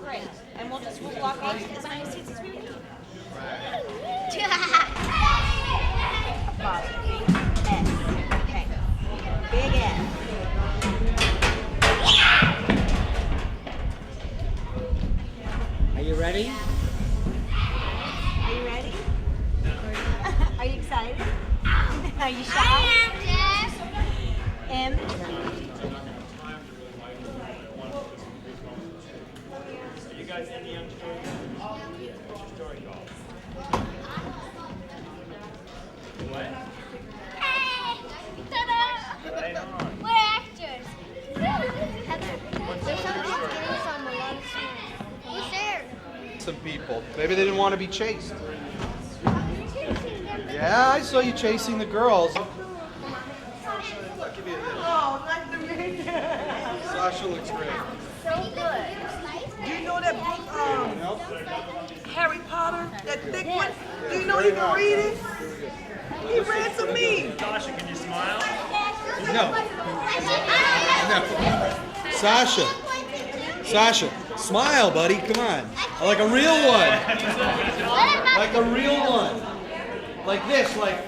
Great. And we'll walk out as many seats as we need. Apostrophe. S. Okay. Big S. Are you ready? Are you ready? Are you excited? Are you shy? M. You guys in the story call? What? Hey! Ta-da! Right on. We're actors. Heather, there's somebody getting some a lot of snacks. Who's there? Some people. Maybe they didn't want to be chased. Yeah, I saw you chasing the girls. Oh, nice to meet you. Sasha looks great. So good. Do you know that book, Harry Potter? That thick one? Do you know you can read it? He read to me. Sasha, can you smile? No. Sasha. Sasha. Smile, buddy. Come on. Like a real one. Like a real one. Like this, like.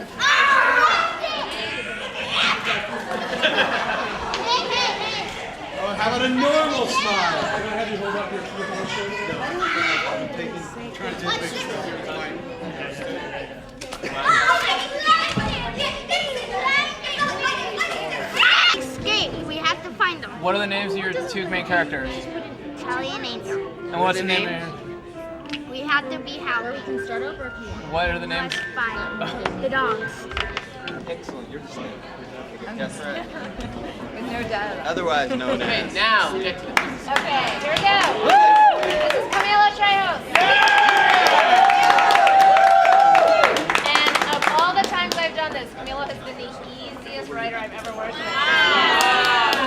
Oh, how about a normal smile? I'm gonna have you hold up your shoulder. I'm trying to take a picture of Escape. We have to find them. What are the names of your two main characters? Charlie and Angel. And what's the name of your... We have to be happy. We can start over if you want. What are the names? Fine. The dogs. Excellent, you're the same. That's right. With no doubt. Otherwise known Okay, as. now get to the business. Okay, here we go. This is Camila Trejos. And of all the times I've done this, Camila has been the easiest writer I've ever worked with.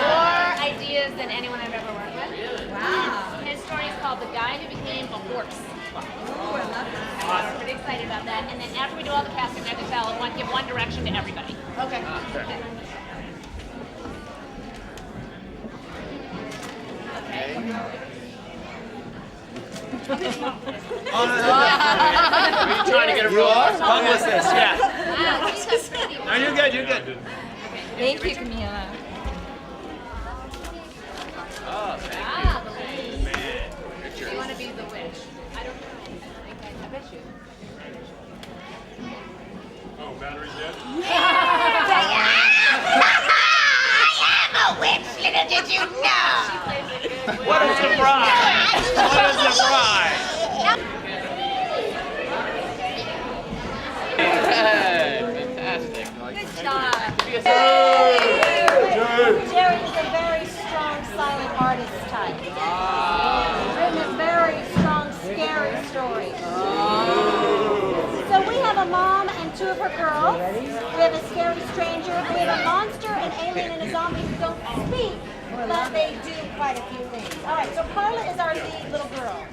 More ideas than anyone I've ever worked with. Wow. His story is called The Guy Who Became a Horse. Oh, I love it. We're pretty excited about that. And then after we do all the casting, I have to tell give one direction to everybody. Okay. Are you trying to get a real homelessness? Yeah. Wow. No, you're good, you're good. Thank you, Camila. Oh, thank Ah, you. the witch. Richard. You want to be the witch? I don't know. I bet you. Oh, battery's dead? I'm a witch, little did you know. She plays a good witch. What a surprise! What a surprise! Fantastic. Good job. Yes. Jerry is a very strong silent artist type. Written a very strong, scary story. So we have a mom and two of her girls. We have a scary stranger. We have a monster, an alien, and a zombie who don't speak, but they do quite a few things. All right, so Carla is our lead little girl.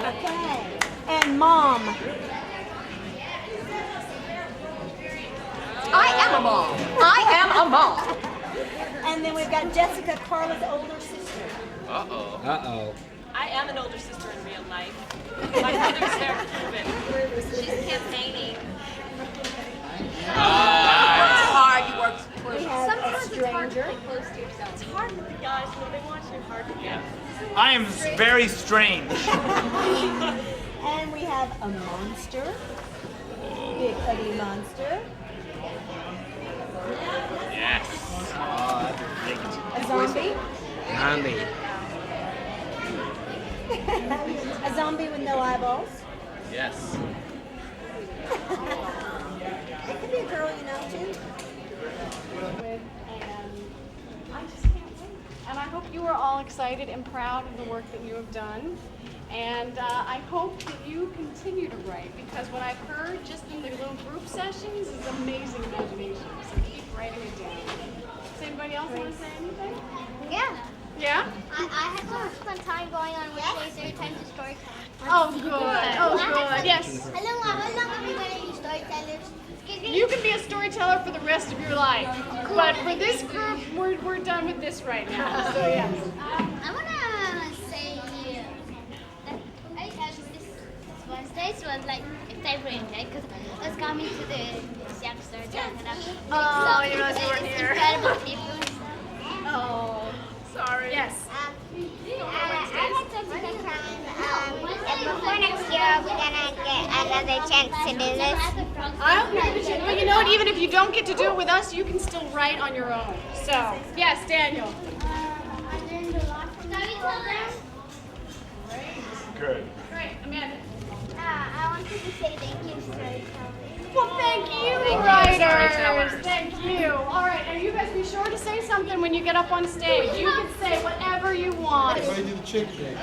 Okay. And mom. I am a mom. I am a mom. And then we've got Jessica, Carla's older sister. Uh-oh. Uh-oh. I am an older sister in real life. My brother's there to prove it. She's campaigning. It's hard. You work We have a stranger. Close to yourself. It's hard with the guys. You know, they want you hard to get. I am very strange. And we have a monster. Big ugly monster. Yes. A zombie. Zombie. A zombie with no eyeballs. Yes. It could be a girl, you know, too. And I just can't wait. And I hope you are all excited and proud of the work that you have done. And I hope that you continue to write, because what I've heard just in the little group sessions is amazing imagination. So keep writing it down. Does anybody else want to say anything? Yeah. Yeah? I had so much fun time going on Wednesdays every time to story time. Oh, good. Oh, good. Yes. Hello, everybody, storytellers. You can be a storyteller for the rest of your life. But for this group, we're done with this right now. So yeah. I wanna say that this Wednesday was like a favorite day because I was coming to the Siak store to hang out. Oh, you realize you weren't It's here. incredible people. Oh, sorry. Yes. I like to take a time. And before next year, we're gonna get another chance to do this. I'll agree with you. Well, you know what? Even if you don't get to do it with us, you can still write on your own. So, yes, Daniel. Good. Great, Amanda. I wanted to say thank you, storytellers. Well, thank you, writers. Thank you. All right, now you guys be sure to say something when you get up on stage. You can say whatever you want. Everybody do the chick thing.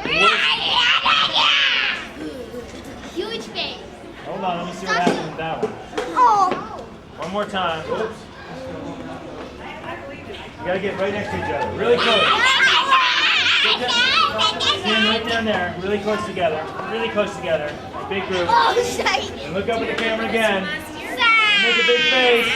Huge face. Hold on, let me see what happens with that one. Oh. One more time. Oops. You gotta get right next to each other. Really close. Stand right down there. Really close together. Really close together. Big group. Oh, shite. And look up at the camera again. And make a big face.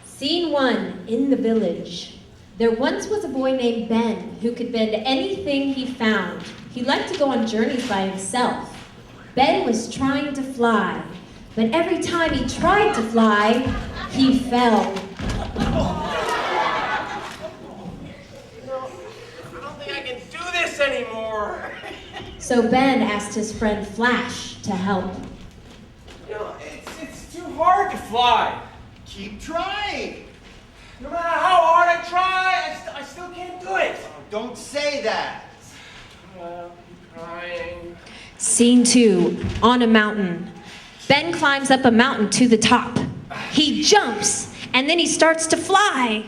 Scene 1, in the village. There once was a boy named Ben who could bend anything he found. He liked to go on journeys by himself. Ben was trying to fly, but every time he tried to fly, he fell. I don't think I can do this anymore. So Ben asked his friend Flash to help. You know, it's too hard to fly. Keep trying. No matter how hard I try, I still can't do it. Don't say that. Well, keep trying. Scene 2, on a mountain. Ben climbs up a mountain to the top. He jumps, and then he starts to fly.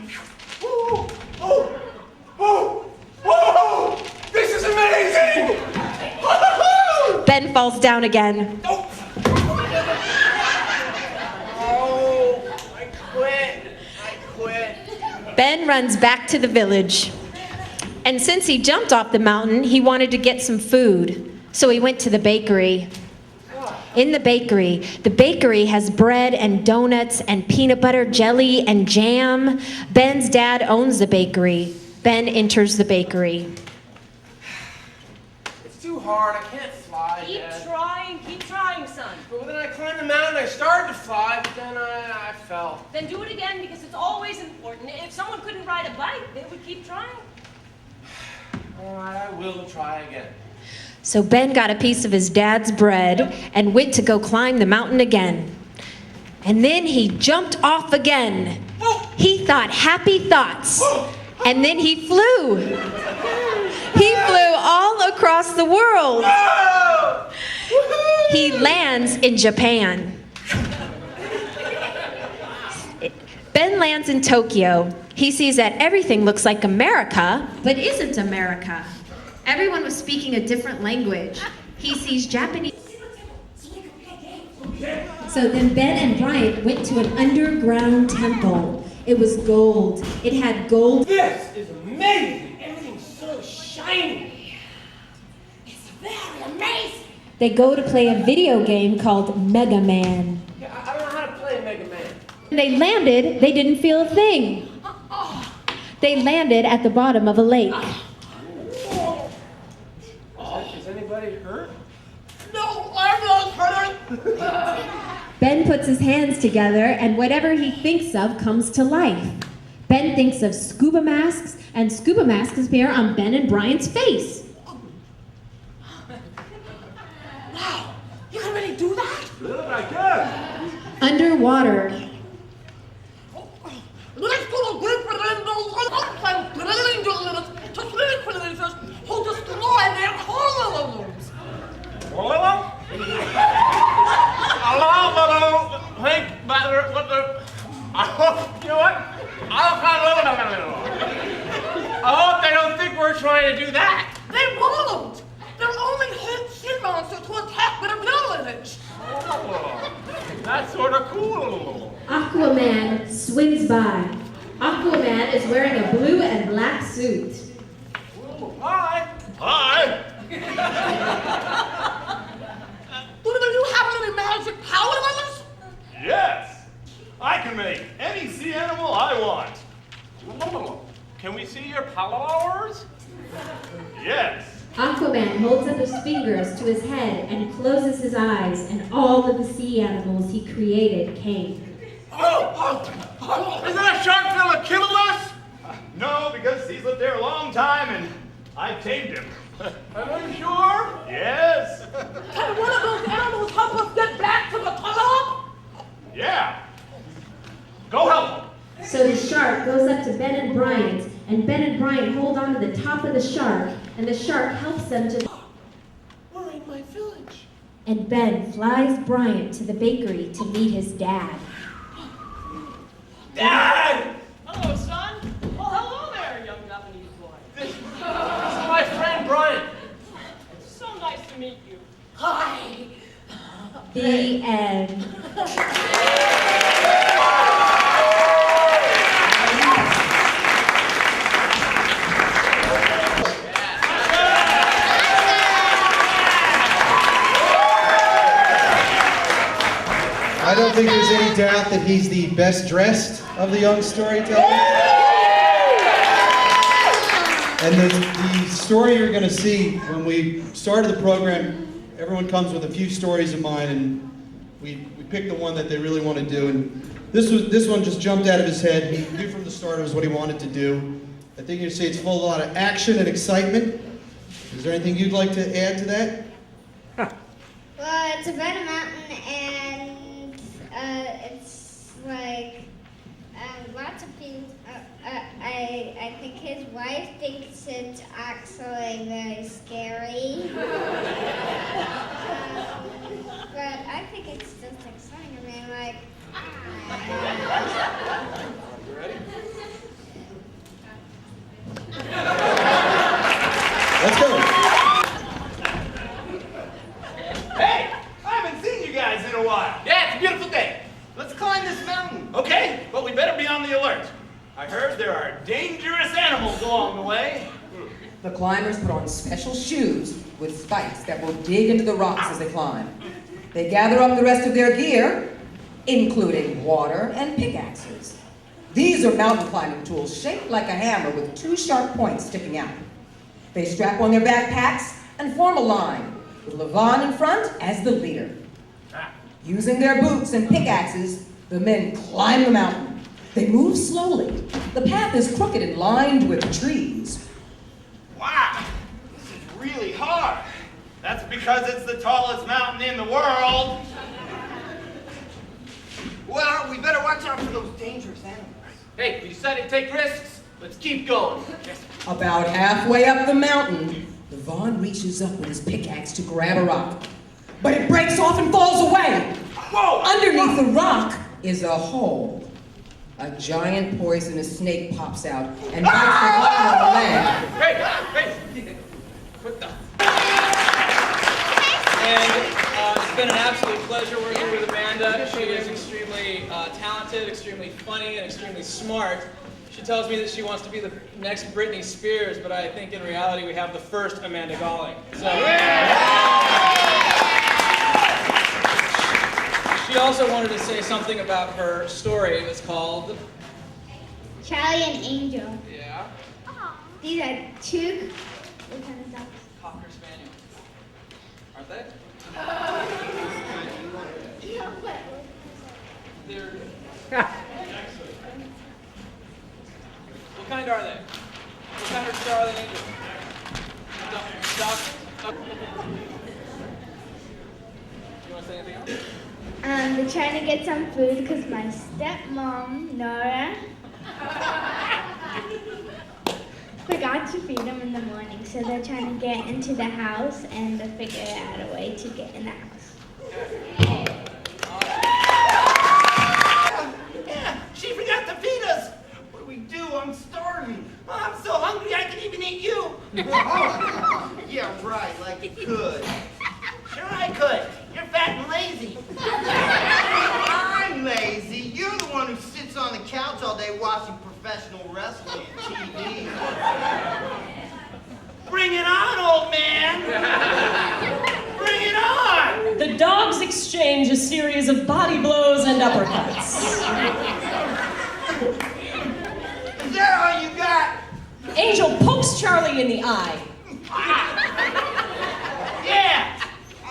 Oh, oh, oh, oh, this is amazing! Ben falls down again. Oh, I quit. Ben runs back to the village. And since he jumped off the mountain, he wanted to get some food. So he went to the bakery. In the bakery has bread and donuts and peanut butter jelly and jam. Ben's dad owns the bakery. Ben enters the bakery. It's too hard. I can't fly. Keep Dad. trying, son. But then I climbed the mountain. I started to fly, but then I fell. Then do it again because it's always important. If someone couldn't ride a bike, they would keep trying. All right, I will try again. So Ben got a piece of his dad's bread and went to go climb the mountain again. And then he jumped off again. He thought happy thoughts. And then he flew. He flew all across the world. He lands in Japan. Ben lands in Tokyo. He sees that everything looks like America, but isn't America. Everyone was speaking a different language. He sees Japanese. So then Ben and Bryant went to an underground temple. It was gold. It had gold. This is amazing. Everything's so shiny. It's very amazing. They go to play a video game called Mega Man. Yeah, I don't know how to play Mega Man. When they landed, they didn't feel a thing. They landed at the bottom of a lake. Is anybody hurt? No, I'm not hurt. Ben puts his hands together, and whatever he thinks of comes to life. Ben thinks of scuba masks, and scuba masks appear on Ben and Brian's face. Wow, you can really do that? Look, I can. Underwater. Let's go to who destroy their columns. Hello? Hello? Think about what the... You know what? I hope they don't think we're trying to do that. They won't. They're only hit sea monsters to attack with a village. Oh, that's sort of cool. Aquaman swims by. Aquaman is wearing a blue and black suit. Hi. Hi. Do you have any magic powers? Yes, I can make any sea animal I want. Can we see your powers? Yes. Aquaman holds up his fingers to his head and closes his eyes, and all of the sea animals he created came. Is that a shark gonna kill us? No, because he's lived there a long time and I tamed him. Are you sure? Yes. Can one of those animals help us get back to the top? Yeah. Go help him. So the shark goes up to Ben and Bryant, and Ben and Bryant hold on to the top of the shark, and the shark helps them to... We're in my village. And Ben flies Bryant to the bakery to meet his dad. Dad! Hello, son. Well, hello there, young Japanese boy. This is my friend Brian. It's so nice to meet you. Hi. The end. I don't think there's any doubt that he's the best dressed of the young storytellers. And the story you're going to see when we started the program, everyone comes with a few stories in mind, and we picked the one that they really want to do. And this one just jumped out of his head. He knew from the start it was what he wanted to do. I think you'll see it's full of a lot of action and excitement. Is there anything you'd like to add to that? Well, it's about a mountain, and it's like lots of things. I think his wife thinks it's actually very scary. But I think it's just exciting. I mean, like. You ready? Let's go. Hey, I haven't seen you guys in a while. Yeah, it's a beautiful day. Let's climb this mountain. Okay, but we better be on the alert. I heard there are dangerous animals along the way. The climbers put on special shoes with spikes that will dig into the rocks as they climb. They gather up the rest of their gear, including water and pickaxes. These are mountain climbing tools shaped like a hammer with two sharp points sticking out. They strap on their backpacks and form a line, with Levon in front as the leader. Using their boots and pickaxes, the men climb the mountain. They move slowly. The path is crooked and lined with trees. Wow, this is really hard. That's because it's the tallest mountain in the world. Well, we better watch out for those dangerous animals. Hey, we decided to take risks. Let's keep going. About halfway up the mountain, Levon reaches up with his pickaxe to grab a rock. But it breaks off and falls away. Whoa! Underneath the rock is a hole. A giant poisonous snake pops out and bites the climber on the leg. Hey! What the? And it's been an absolute pleasure working with Amanda. She is extremely talented, extremely funny, and extremely smart. She tells me that she wants to be the next Britney Spears, but I think in reality we have the first Amanda Galling. So. She also wanted to say something about her story. It was called Charlie and Angel. Yeah. Yeah? These are two. What kind of dogs? Cocker Spaniel. Aren't they? Yeah, but. They're... What kind are they? What kind of Charlie Angel? Doc? You want to say anything else? They're trying to get some food because my stepmom, Nora, forgot to feed them in the morning. So they're trying to get into the house and to figure out a way to get in the house. Yeah, she forgot to feed us. What do we do? I'm starving. Oh, I'm so hungry I can even eat you. Yeah, right, like you could. Sure I could. You're fat and lazy. I'm lazy. You're the one who sits on the couch all day watching professional wrestling and TV. Bring it on, old man. Bring it on. The dogs exchange a series of body blows and uppercuts. Is that all you got? Angel pokes Charlie in the eye. Yeah.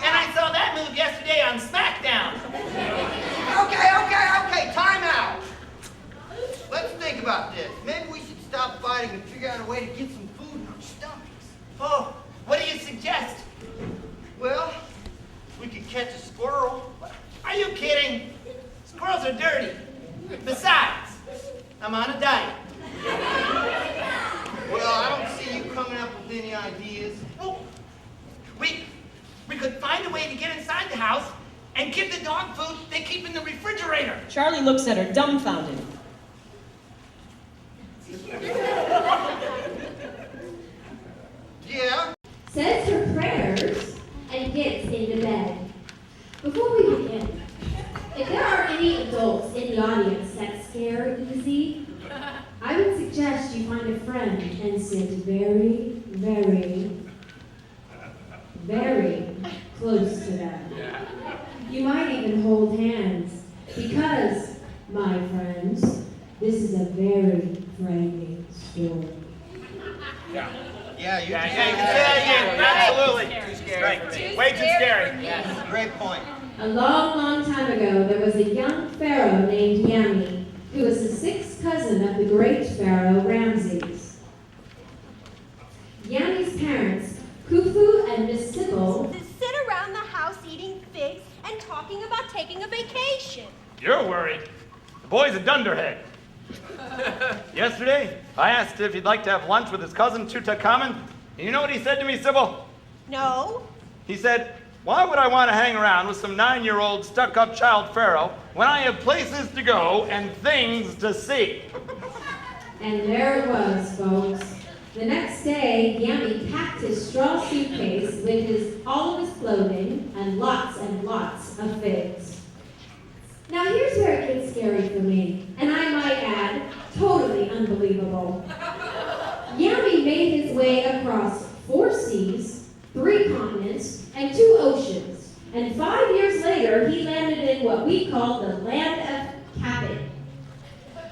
And I saw that move yesterday on SmackDown. Okay, time out. Let's think about this. Maybe we should stop fighting and figure out a way to get some food in our stomachs. Oh, what do you suggest? Well, we could catch a squirrel. Are you kidding? Squirrels are dirty. Besides, I'm on a diet. Well, I don't see you coming up with any ideas. Well, we could find a way to get inside the house and get the dog food they keep in the refrigerator. Charlie looks at her dumbfounded. Yeah? Says her prayers and gets into bed. Before we begin, if there are any adults in the audience that scare easy, I would suggest you find a friend and sit very, very, very close to them. You might even hold hands because, my friends, this is a very frightening story. Yeah, you Yeah, can you say can say that. that again. Absolutely. Too scary. Right. Way too scary. Yes. Great point. A long, long time ago, there was a young pharaoh named Yami, who was the sixth cousin of the great pharaoh Ramses. Yami's parents, Khufu and Miss Sybil, sit around the house eating figs and talking about taking a vacation. You're worried. The boy's a dunderhead. Yesterday, I asked if he'd like to have lunch with his cousin Tutankhamun. And you know what he said to me, Sybil? No. He said, why would I want to hang around with some 9-year-old stuck-up child pharaoh when I have places to go and things to see? and there it was, folks. The next day, Yami packed his straw suitcase with all of his clothing and lots of figs. Now here's where it gets scary for me, and I might add, totally unbelievable. Yami made his way across 4 seas, 3 continents, and 2 oceans. And 5 years later, he landed in what we call the land of Capet,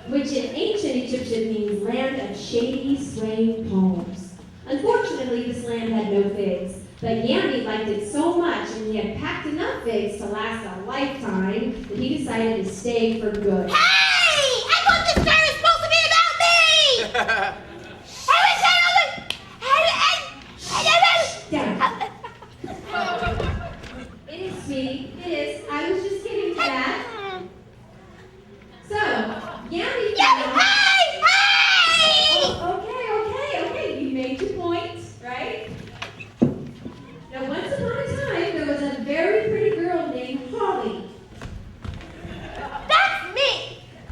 which in ancient Egyptian means land of shady, swaying palms. Unfortunately, this land had no figs, but Yami liked it so much and he had packed enough figs to last a lifetime that he decided to stay for good. Hey! I thought this story was supposed to be about me! It is, sweetie. It is. I was just getting to that. So, Yami. Hey! Okay. You made your point, right? Now, once upon a time, there was a very pretty girl named Holly. That's me!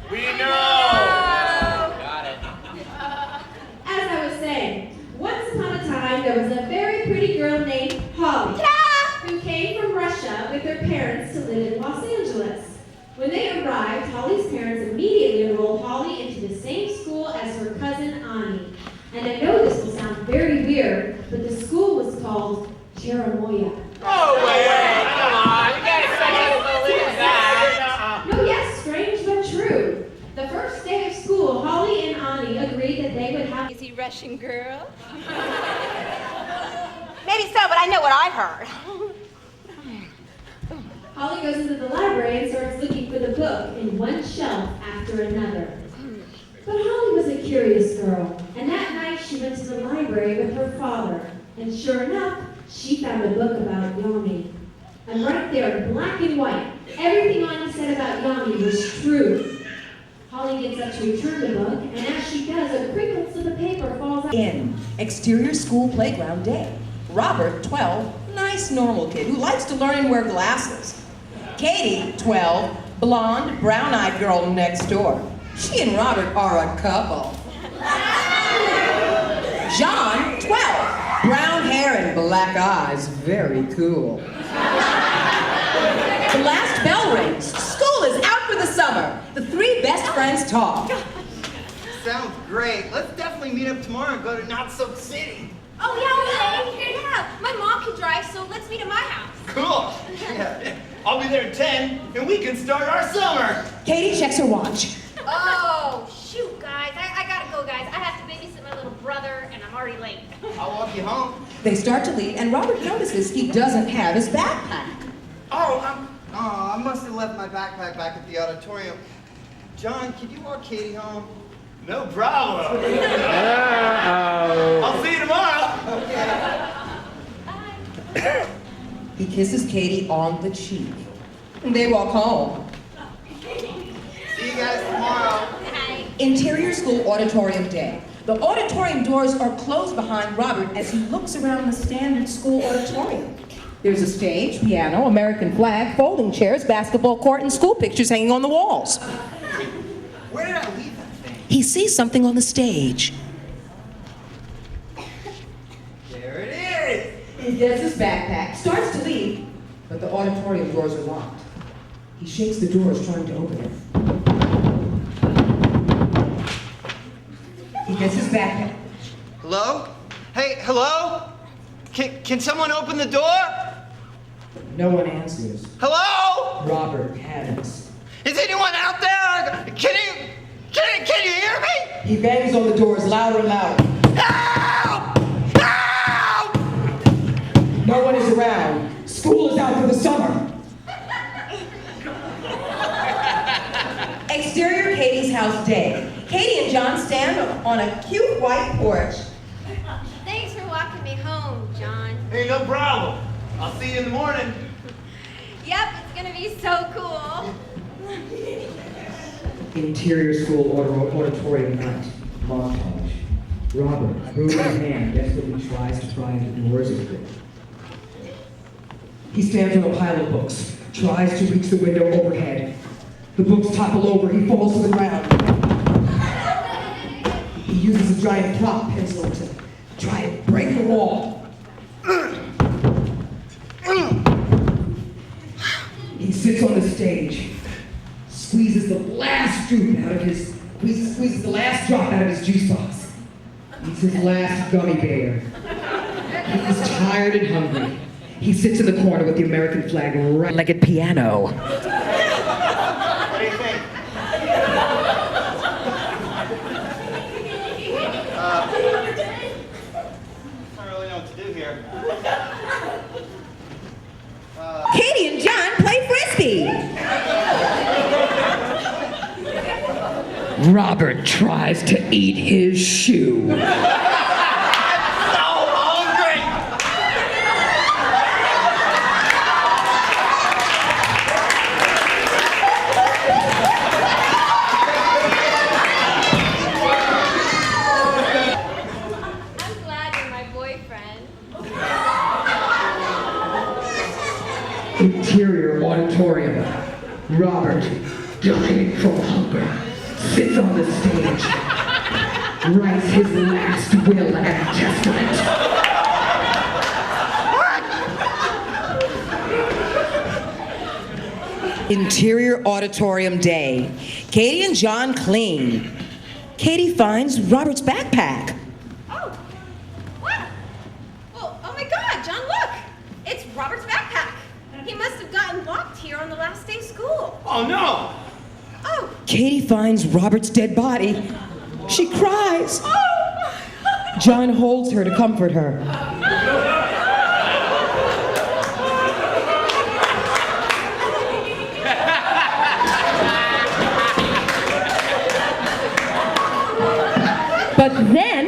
We know! Got it. As I was saying, once upon a time, there was a very pretty girl named Holly, who came from Russia with her parents to live in Los Angeles. When they arrived, Holly's parents immediately enrolled Holly into the same school as her cousin Ani. And I know this will sound very weird, but the school was called Cheremoya. Oh, wait. Come on. You can't expect us to believe that. No, yes, strange but true. The first day of school, Holly and Ani agreed that they would have... Is he dashing girl. Maybe so, but I know what I've heard. Holly goes into the library and starts looking for the book in one shelf after another. But Holly was a curious girl, and that night she went to the library with her father. And sure enough, she found a book about Yami. And right there in black and white, everything on it said about Yami was true. Holly gets up to return the book, and as she does, a crinkle of the paper falls out. In exterior school playground day. Robert, 12, nice normal kid who likes to learn and wear glasses. Katie, 12, blonde, brown-eyed girl next door. She and Robert are a couple. John, 12, brown hair and black eyes, very cool. The last bell rings. School is out for the summer. The three best friends talk. Sounds great. Let's definitely meet up tomorrow and go to Not So City. Oh, yeah. My mom can drive, so let's meet at my house. Cool. Yeah. I'll be there at 10, and we can start our summer. Katie checks her watch. Oh, shoot, guys. I gotta go, guys. I have to babysit my little brother, and I'm already late. I'll walk you home. They start to leave, and Robert notices he doesn't have his backpack. I must have left my backpack back at the auditorium. John, could you walk Katie home? No problem. I'll see you tomorrow. Okay. He kisses Katie on the cheek. And they walk home. See you guys tomorrow. Interior school auditorium day. The auditorium doors are closed behind Robert as he looks around the standard school auditorium. There's a stage, piano, American flag, folding chairs, basketball court, and school pictures hanging on the walls. Where did I leave that thing? He sees something on the stage. There it is. He gets his backpack, starts to leave, but the auditorium doors are locked. He shakes the doors, trying to open it. He gets his backpack. Hello? Hey, hello? Can someone open the door? No one answers. Hello? Robert panics. Is anyone out there? Can you hear me? He bangs on the doors louder and louder. Help! Help! No one is around. School is out for the summer. Exterior Katie's house day. Katie and John stand on a cute white porch. Thanks for walking me home, John. Hey, no problem. I'll see you in the morning. Yep, it's gonna be so cool. Interior school auditorium night. Montage. Robert, broom in hand, desperately tries to pry the doors open. He stands on a pile of books, tries to reach the window overhead. The books topple over, he falls to the ground. He uses a giant prop pencil to try and break the wall. He sits on the stage, squeezes the last drop out of his juice box. Eats his last gummy bear. He's tired and hungry. He sits in the corner with the American flag right like a piano. What do you think? I don't really know what to do here. Katie and John play frisbee. Robert tries to eat his shoe. I'm glad you're my boyfriend. Interior auditorium. Robert, dying from hunger, sits on the stage, writes his last will and testament. Interior auditorium day. Katie and John clean. Katie finds Robert's backpack. Oh, what? Well, oh my God, John, look! It's Robert's backpack. He must have gotten locked here on the last day of school. Oh, no! Oh. Katie finds Robert's dead body. She cries. Oh, John holds her to comfort her. But then